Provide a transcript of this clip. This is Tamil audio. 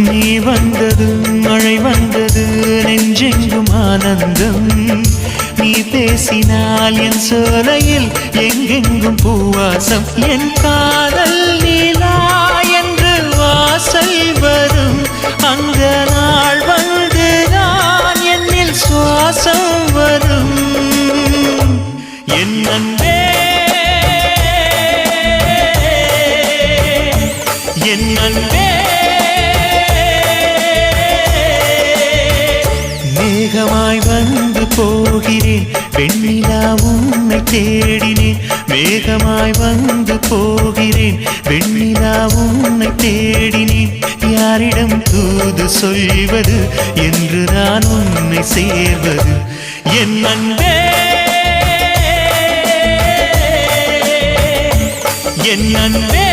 நீ வந்ததும் மழை வந்தது நெஞ்செங்கும் ஆனந்தம் நீ பேசினால் என் சோலையில் எங்கெங்கும் பூவாசம் என் காதல் நீலா என்று வாசல் வரும் அந்த நாள் வந்து நான் என்னில் சுவாசம் வரும் என் அன்பே என் அன்பே மேகமாய் வந்து போகிறேன் வெண்ணிலா உன்னை தேடினேன் மேகமாய் வந்து போகிறேன் வெண்ணிலா உன்னை தேடினேன் யாரிடம் தூது சொல்வது என்று நான் உன்னை சேர்வது என் அன்பே என் அன்பே